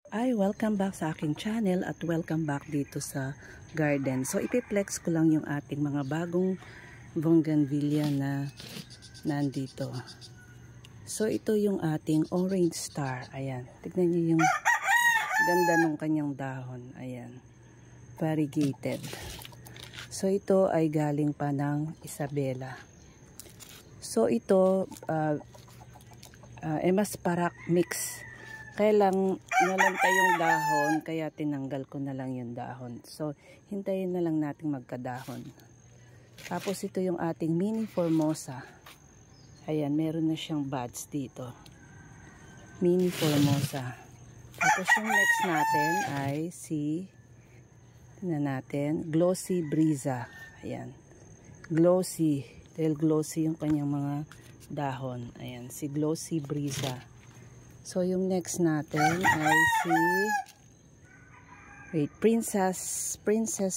Welcome back sa aking channel at welcome back dito sa garden. So, ipiplex ko lang yung ating mga bagong bougainvillea na nandito. So, ito yung ating orange star. Ayan. Tignan nyo yung ganda ng kanyang dahon. Ayan. Variegated. So, ito ay galing pa ng Isabela. So, ito Emas Parak mix. Kaya lang nalanta yung dahon, kaya tinanggal ko na lang yung dahon. So, hintayin na lang natin magkadahon. Tapos ito yung ating mini formosa. Ayan, meron na siyang buds dito. Mini formosa. Tapos yung next natin ay tingnan natin, glossy breeza. Ayan. Glossy. Dahil glossy yung kanyang mga dahon. Ayan, si glossy breeza. So, yung next natin ay Princess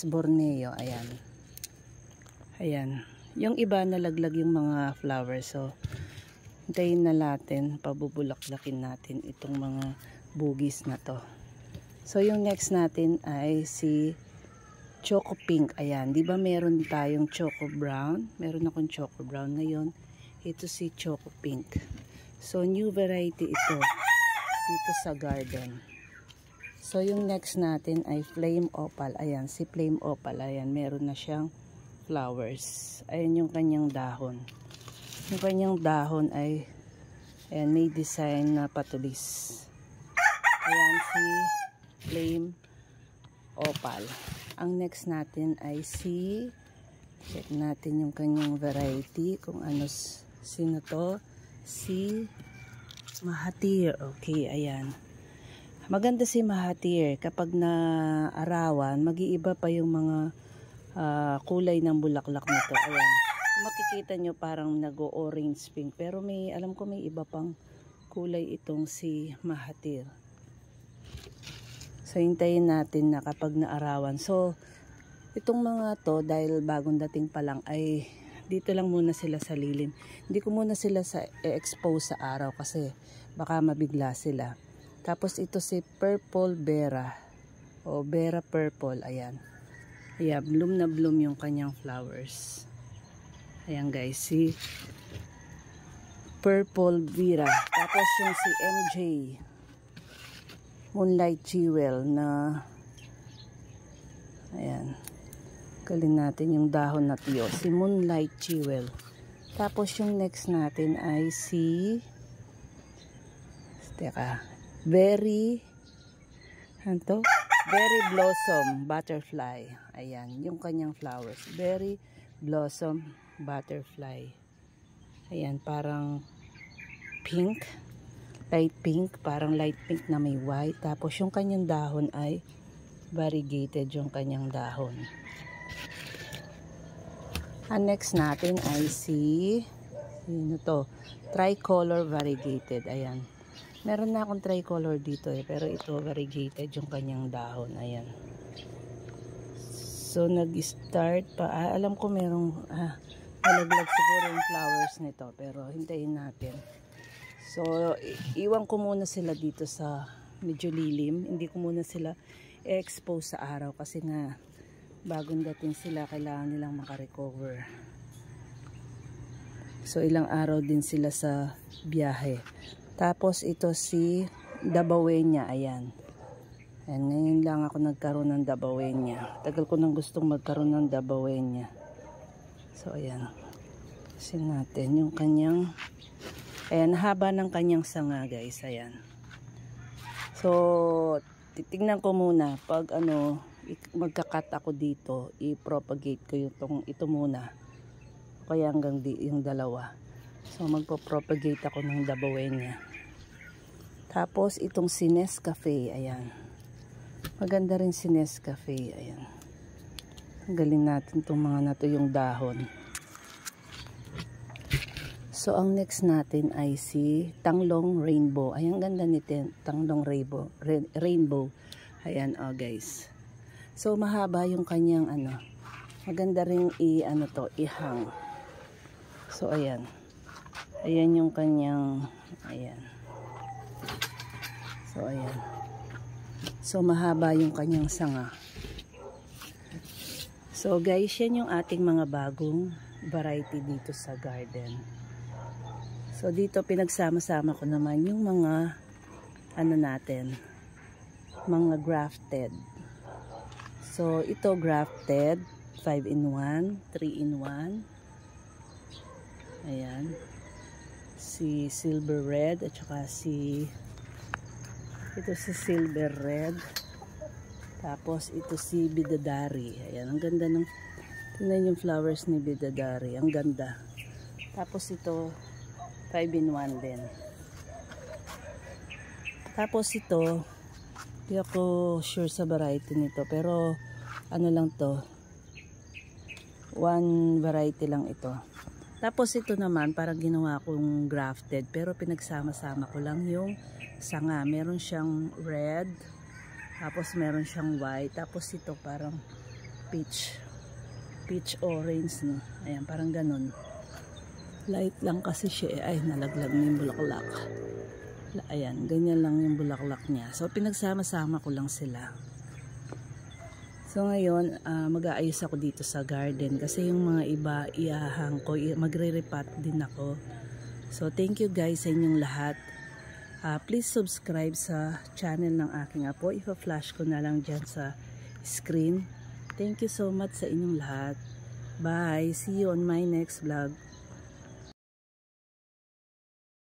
Borneo. Ayan. Ayan. Yung iba nalaglag yung mga flowers. So, hintayin na natin, pabubulak-lakin natin itong mga bugis na to. So, yung next natin ay si Choco Pink. Ayan. Di ba meron tayong Choco Brown? Meron akong Choco Brown ngayon. Ito si Choco Pink. So, new variety ito dito sa garden. So, yung next natin ay Flame Opal. Ayan, si Flame Opal. Ayan, meron na siyang flowers. Ayan yung kanyang dahon. Yung kanyang dahon ay ayan, may design na patulis. Ayan, si Flame Opal. Ang next natin ay check natin yung kanyang variety. Kung ano, sino to? Si Mahathir. Okay, ayan. Maganda si Mahathir. Kapag naarawan, mag-iiba pa yung mga kulay ng bulaklak nito. Ayan. Kung makikita nyo, parang nag-orange pink. Pero alam ko may iba pang kulay itong si Mahathir. So, hintayin natin na kapag naarawan. So, itong mga to, dahil bagong dating pa lang, ay dito lang muna sila sa lilim. Hindi ko muna sila expose sa araw kasi baka mabigla sila. Tapos ito si Purple Vera o Vera Purple. Ayan. Ayan, bloom na bloom yung kanyang flowers. Ayan guys, si Purple Vera. Tapos yung si MJ Moonlight Jewel na ayan. Galin natin yung dahon na tiyo. Si Moonlight Jewel. Tapos yung next natin ay Berry Blossom Butterfly. Ayan, yung kanyang flowers. Berry Blossom Butterfly. Ayan, parang pink. Light pink. Parang light pink na may white. Tapos yung kanyang dahon ay variegated yung kanyang dahon. Ang next natin ay tricolor variegated. Ayan. Meron na akong tricolor dito pero ito variegated yung kanyang dahon. Ayan. So, nag-start pa. Alam ko merong nalaglag siguro yung flowers nito pero hintayin natin. So, iwan ko muna sila dito sa medyo lilim. Hindi ko muna sila i-expose sa araw kasi nga bagong dating sila, kailangan nilang makarecover. So, ilang araw din sila sa biyahe. Tapos, ito si Dabawenia. Ayan. Ayan. Ngayon lang ako nagkaroon ng Dabawenia. Tagal ko nang gustong magkaroon ng Dabawenia. So, ayan. Kasi natin yung kanyang ayan, haba ng kanyang sanga guys. Ayan. So, titignan ko muna pag magkakat ako dito, i-propagate ko ito muna. Kaya hanggang yung dalawa. So, magpo-propagate ako ng Dabawenia. Tapos, itong si Nescafe. Ayan. Maganda rin si Nescafe. Ayan. Tanggalin natin itong mga na to, yung dahon. So, ang next natin ay si Tanglong Rainbow. Ayan, ganda nito. Tanglong Rainbow. Ayan, guys. So, mahaba yung kanyang maganda ring ihang. So, ayan. Ayan yung kanyang, ayan. So, ayan. So mahaba yung kanyang sanga. So guys, yan yung ating mga bagong variety dito sa garden. So dito pinagsama-sama ko naman yung mga ano natin, mga grafted. So ito grafted, 5-in-1, 3-in-1. Ayan. Si silver red at saka ito si silver red. Tapos ito si bidadari. Ayan, ang ganda ng tingnan yung flowers ni bidadari. Ang ganda. Tapos ito 5-in-1 din. Tapos ito hindi ako sure sa variety nito, pero ano lang to, one variety lang ito. Tapos ito naman parang ginawa kong grafted, pero pinagsama-sama ko lang yung sanga. Meron siyang red, tapos meron siyang white, tapos ito parang peach orange, no? Ayan, parang ganun. Light lang kasi siya, ay nalaglag na yung bulaklak. Ayan, ganyan lang yung bulaklak niya. So pinagsama-sama ko lang sila. So ngayon, mag-aayos ako dito sa garden kasi yung mga iba iahang ko, magre-repot din ako. So thank you guys sa inyong lahat. Please subscribe sa channel ng aking apo. Ipa-flash ko na lang dyan sa screen. Thank you so much sa inyong lahat. Bye! See you on my next vlog.